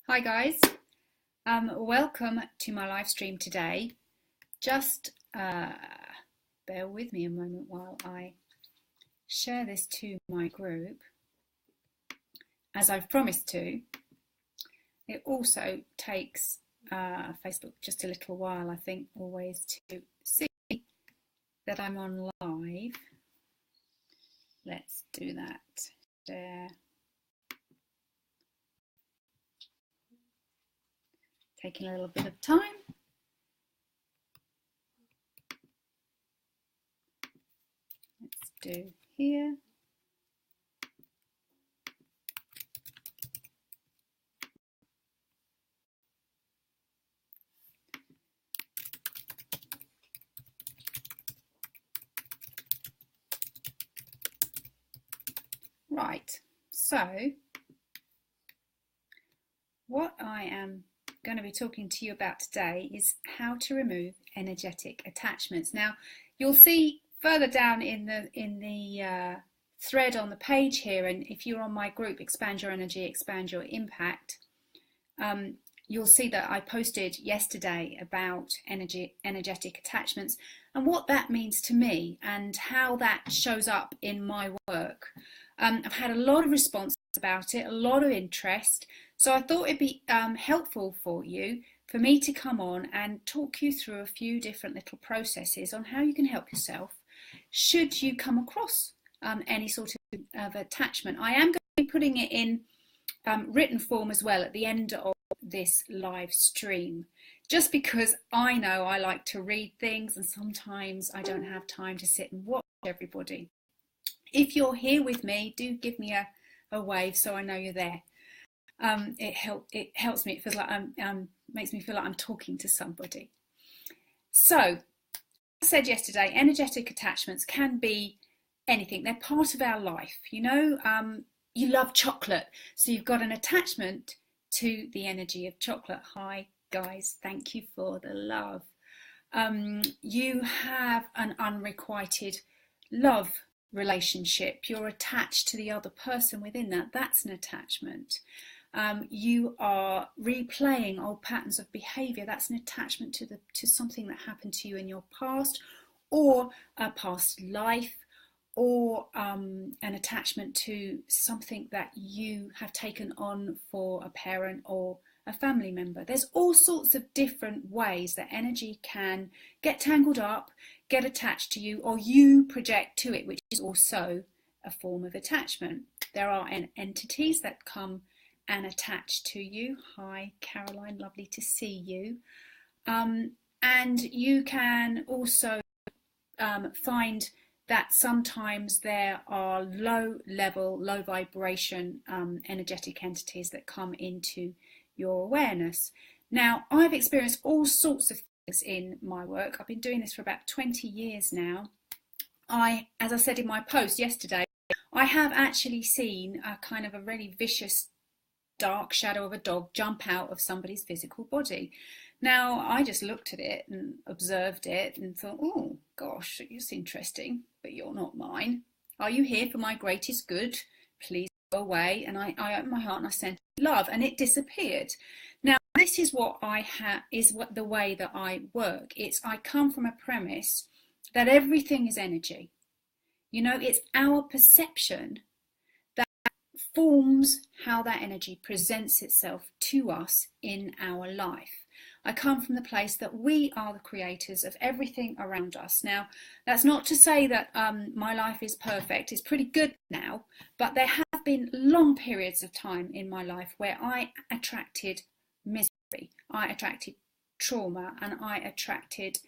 Hi guys, welcome to my live stream today. Just bear with me a moment while I share this to my group, as I've promised to. It also takes Facebook just a little while, I think, always to see that I'm on live. Let's do that. Share. Taking a little bit of time. Let's do here. Right, so what I am going to be talking to you about today is how to remove energetic attachments. Now, you'll see further down in the thread on the page here, and if you're on my group, Expand Your Energy, Expand Your Impact, you'll see that I posted yesterday about energetic attachments and what that means to me and how that shows up in my work. I've had a lot of responses about it, a lot of interest. So I thought it'd be helpful for me to come on and talk you through a few different little processes on how you can help yourself should you come across any sort of attachment. I am going to be putting it in written form as well at the end of this live stream, just because I know I like to read things and sometimes I don't have time to sit and watch everybody. If you're here with me, do give me a wave so I know you're there. It helps me. It feels like makes me feel like I'm talking to somebody. So, as I said yesterday, energetic attachments can be anything. They're part of our life. You know, you love chocolate, so you've got an attachment to the energy of chocolate. Hi guys, thank you for the love. You have an unrequited love relationship. You're attached to the other person within that. That's an attachment. You are replaying old patterns of behavior. That's an attachment to something that happened to you in your past, or a past life, or an attachment to something that you have taken on for a parent or a family member. There's all sorts of different ways that energy can get tangled up, get attached to you, or you project to it, which is also a form of attachment. There are entities that come and attach to you. Hi Caroline, lovely to see you. And you can also find that sometimes there are low level, low vibration energetic entities that come into your awareness. Now, I've experienced all sorts of things in my work. I've been doing this for about 20 years now. As I said in my post yesterday, I have actually seen a kind of a really vicious dark shadow of a dog jump out of somebody's physical body. Now, I just looked at it and observed it and thought, oh gosh, it's interesting, but you're not mine. Are you here for my greatest good? Please go away. And I opened my heart and I sent love, and it disappeared. Now, this is what the way that I work. I come from a premise that everything is energy. You know, it's our perception that forms how that energy presents itself to us in our life. I come from the place that we are the creators of everything around us. Now, that's not to say that my life is perfect. It's pretty good now, but there have been long periods of time in my life where I attracted misery, I attracted trauma, and I attracted,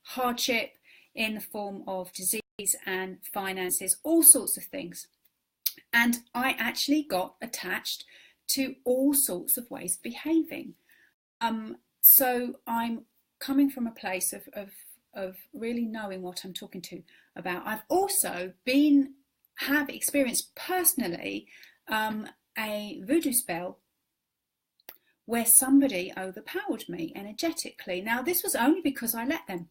hardship in the form of disease and finances, all sorts of things. And I actually got attached to all sorts of ways of behaving. So I'm coming from a place of really knowing what I'm talking to about. I've also have experienced personally a voodoo spell where somebody overpowered me energetically. Now, this was only because I let them,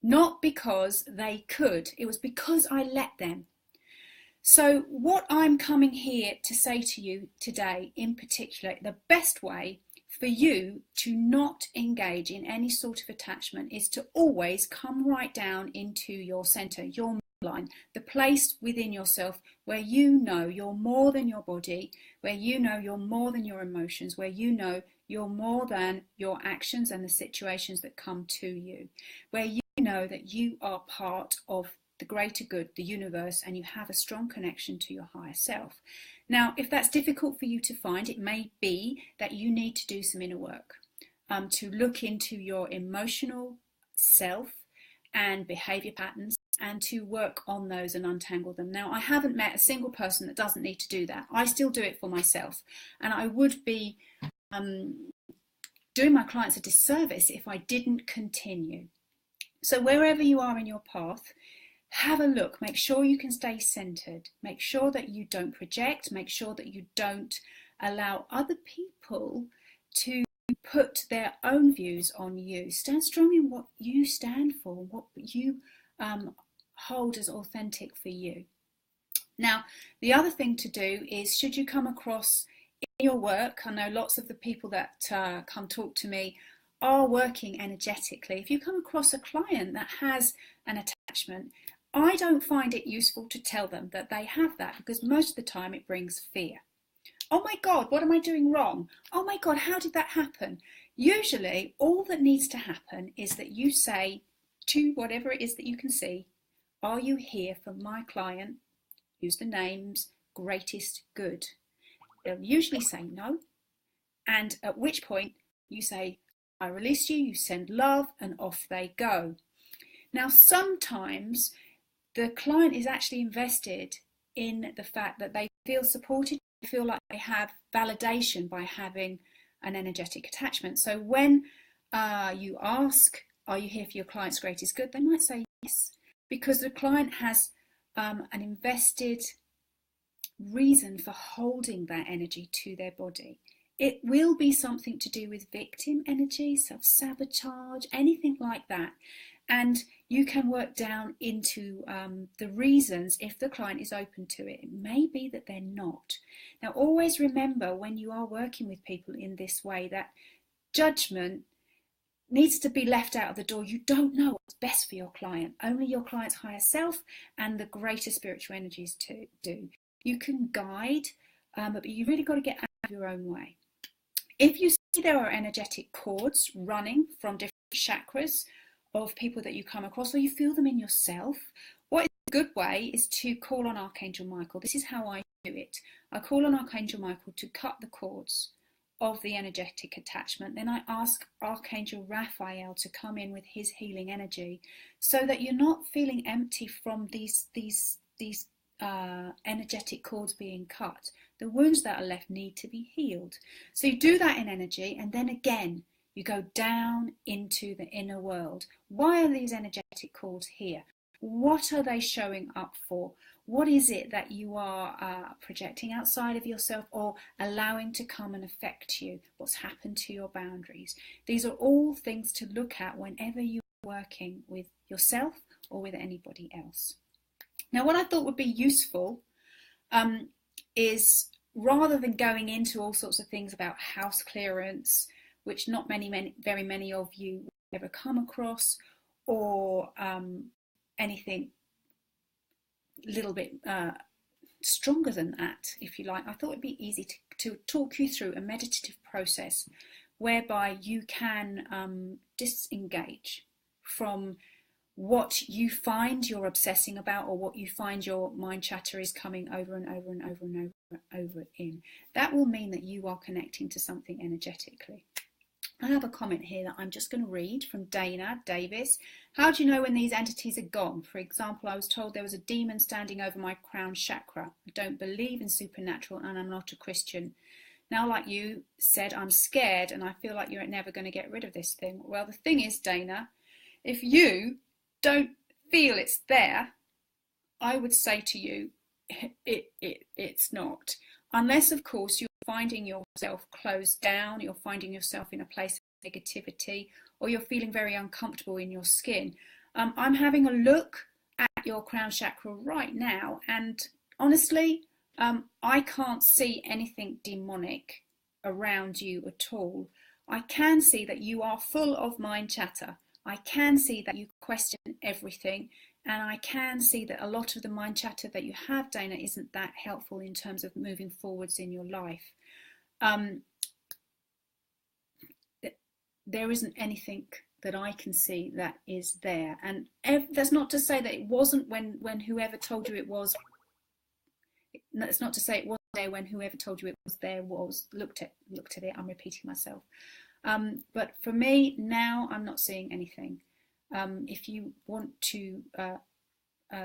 not because they could. It was because I let them. So what I'm coming here to say to you today in particular, the best way for you to not engage in any sort of attachment is to always come right down into your center, your midline, the place within yourself where you know you're more than your body, where you know you're more than your emotions, where you know you're more than your actions and the situations that come to you, where you know that you are part of the greater good, the universe, and you have a strong connection to your higher self. Now, if that's difficult for you to find, it may be that you need to do some inner work to look into your emotional self and behavior patterns and to work on those and untangle them. Now, I haven't met a single person that doesn't need to do that. I still do it for myself, and I would be doing my clients a disservice if I didn't continue. So wherever you are in your path, have a look, make sure you can stay centered, make sure that you don't project, make sure that you don't allow other people to put their own views on you. Stand strong in what you stand for, what you hold as authentic for you. Now, the other thing to do is, should you come across in your work, I know lots of the people that come talk to me are working energetically. If you come across a client that has an attachment, I don't find it useful to tell them that they have that, because most of the time it brings fear. Oh my God, what am I doing wrong? Oh my God, how did that happen? Usually all that needs to happen is that you say to whatever it is that you can see, are you here for my client, use the names, greatest good? They'll usually say no, and at which point you say, I release you, you send love, and off they go. Now, sometimes the client is actually invested in the fact that they feel supported, they feel like they have validation by having an energetic attachment. So when you ask, are you here for your client's greatest good? They might say yes, because the client has an invested reason for holding that energy to their body. It will be something to do with victim energy, self-sabotage, anything like that. And you can work down into the reasons if the client is open to it. It may be that they're not. Now, always remember when you are working with people in this way that judgment needs to be left out of the door. You don't know what's best for your client. Only your client's higher self and the greater spiritual energies to do. You can guide, but you really got to get out of your own way. If you see there are energetic cords running from different chakras of people that you come across, or you feel them in yourself, what is a good way is to call on Archangel Michael. This is how I do it. I call on Archangel Michael to cut the cords of the energetic attachment. Then I ask Archangel Raphael to come in with his healing energy, so that you're not feeling empty from these energetic cords being cut. The wounds that are left need to be healed. So you do that in energy, and then again you go down into the inner world. Why are these energetic cords here? What are they showing up for? What is it that you are projecting outside of yourself or allowing to come and affect you? What's happened to your boundaries? These are all things to look at whenever you're working with yourself or with anybody else. Now, what I thought would be useful is, rather than going into all sorts of things about house clearance, which not very many of you will ever come across, or anything a little bit stronger than that, if you like, I thought it'd be easy to talk you through a meditative process whereby you can disengage from what you find you're obsessing about, or what you find your mind chatter is coming over and over and over and over in. That will mean that you are connecting to something energetically. I have a comment here that I'm just going to read from Dana Davis. How do you know when these entities are gone? For example, I was told there was a demon standing over my crown chakra. I don't believe in supernatural and I'm not a Christian. Now, like you said, I'm scared and I feel like you're never going to get rid of this thing. Well, the thing is, Dana, if you don't feel it's there, I would say to you, it's not. Unless, of course, you're finding yourself closed down, you're finding yourself in a place of negativity, or you're feeling very uncomfortable in your skin. I'm having a look at your crown chakra right now, and honestly, I can't see anything demonic around you at all. I can see that you are full of mind chatter. I can see that you question everything, and I can see that a lot of the mind chatter that you have, Dana, isn't that helpful in terms of moving forwards in your life. There isn't anything that I can see that is there, and that's not to say that it wasn't when whoever told you it was. That's not to say it wasn't there when whoever told you it was there was looked at it. I'm repeating myself. But for me now, I'm not seeing anything. If you want to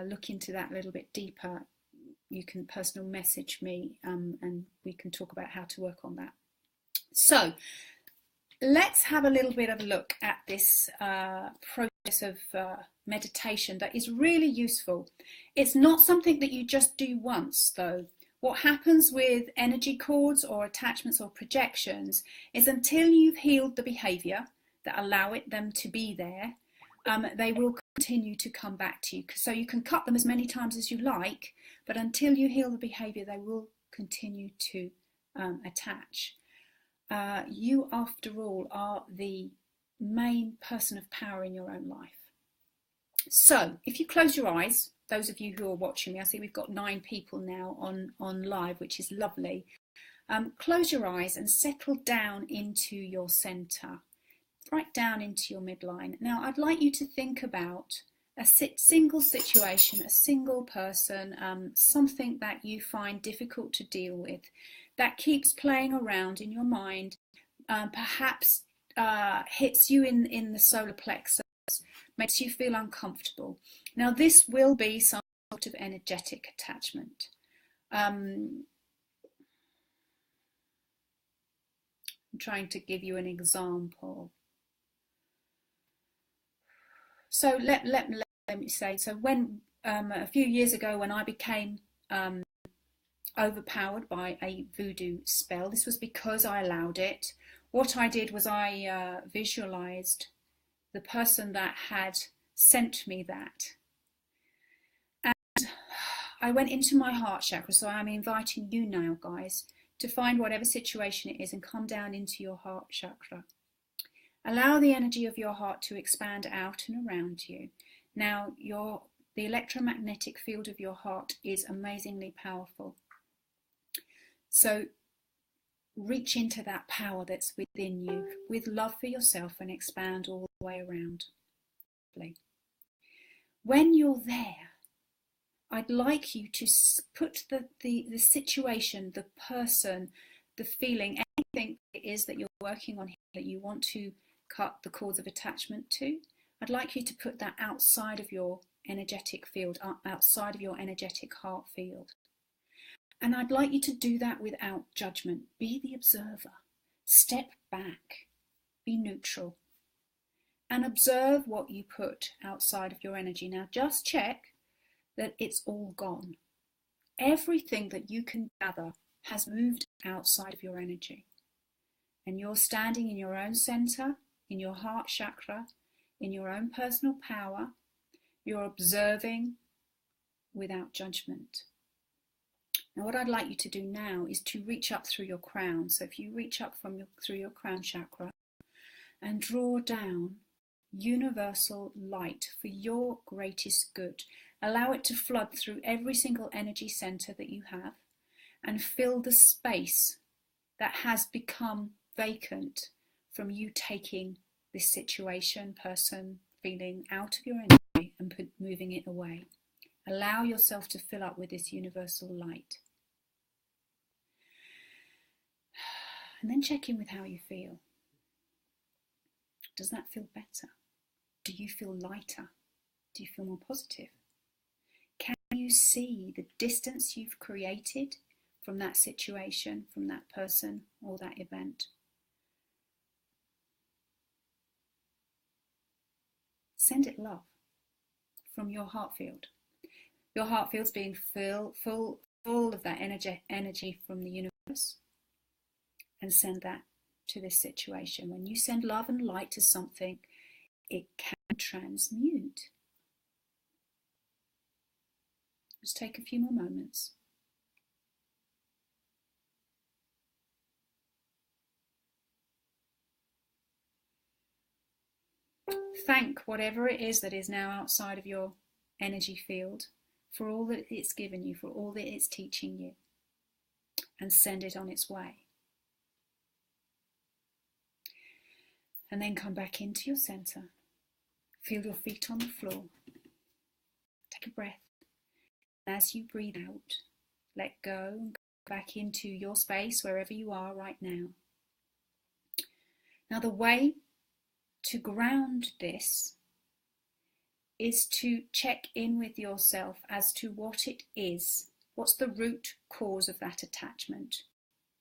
look into that a little bit deeper, you can personal message me, and we can talk about how to work on that. So let's have a little bit of a look at this process of meditation that is really useful. It's not something that you just do once, though. What happens with energy cords or attachments or projections is until you've healed the behaviour that allow them to be there, they will continue to come back to you. So you can cut them as many times as you like, but until you heal the behaviour, they will continue to attach. You, after all, are the main person of power in your own life. So if you close your eyes, those of you who are watching me, I see we've got 9 people now on live, which is lovely. Close your eyes and settle down into your centre, right down into your midline. Now, I'd like you to think about a single situation, a single person, something that you find difficult to deal with, that keeps playing around in your mind, perhaps hits you in the solar plexus, makes you feel uncomfortable. Now, this will be some sort of energetic attachment. I'm trying to give you an example. So let me say, so when a few years ago when I became overpowered by a voodoo spell, this was because I allowed it. What I did was I visualized the person that had sent me that, and I went into my heart chakra. So I'm inviting you now, guys, to find whatever situation it is and come down into your heart chakra. Allow the energy of your heart to expand out and around you. Now, the electromagnetic field of your heart is amazingly powerful. So reach into that power that's within you with love for yourself and expand all the way around. When you're there, I'd like you to put the situation, the person, the feeling, anything it is that you're working on here that you want to cut the cords of attachment to, I'd like you to put that outside of your energetic field, outside of your energetic heart field. And I'd like you to do that without judgment. Be the observer. Step back. Be neutral. And observe what you put outside of your energy. Now, just check that it's all gone. Everything that you can gather has moved outside of your energy. And you're standing in your own center, in your heart chakra, in your own personal power. You're observing without judgment. Now, what I'd like you to do now is to reach up through your crown. So if you reach up through your crown chakra and draw down universal light for your greatest good. Allow it to flood through every single energy center that you have and fill the space that has become vacant from you taking this situation, person, feeling out of your energy and moving it away. Allow yourself to fill up with this universal light. And then check in with how you feel. Does that feel better? Do you feel lighter? Do you feel more positive? Can you see the distance you've created from that situation, from that person or that event? Send it love from your heart field. Your heart field's being full of that energy from the universe, and send that to this situation. When you send love and light to something, it can transmute. Just take a few more moments. Thank whatever it is that is now outside of your energy field for all that it's given you, for all that it's teaching you, and send it on its way. And then come back into your center. Feel your feet on the floor. Take a breath. As you breathe out, let go and go back into your space wherever you are right now. Now, the way to ground this is to check in with yourself as to what it is. What's the root cause of that attachment?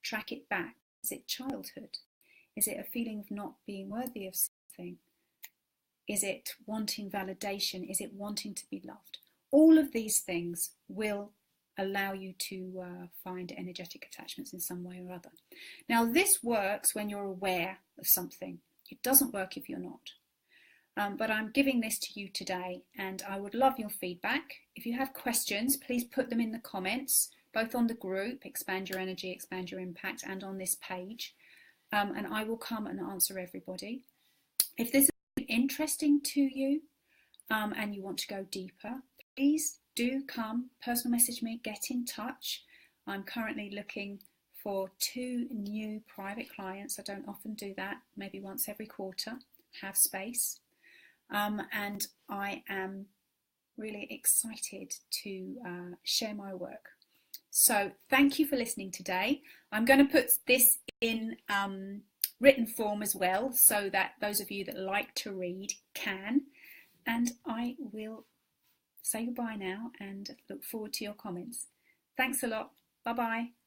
Track it back. Is it childhood? Is it a feeling of not being worthy of something? Is it wanting validation? Is it wanting to be loved? All of these things will allow you to find energetic attachments in some way or other. Now, this works when you're aware of something. It doesn't work if you're not. But I'm giving this to you today, and I would love your feedback. If you have questions, please put them in the comments, both on the group, Expand Your Energy, Expand Your Impact, and on this page. And I will come and answer everybody. If this is interesting to you and you want to go deeper, please do come, personal message me, get in touch. I'm currently looking for 2 new private clients. I don't often do that, maybe once every quarter, have space. And I am really excited to share my work. So thank you for listening today. I'm going to put this in written form as well, so that those of you that like to read can. And I will say goodbye now and look forward to your comments. Thanks a lot. Bye-bye.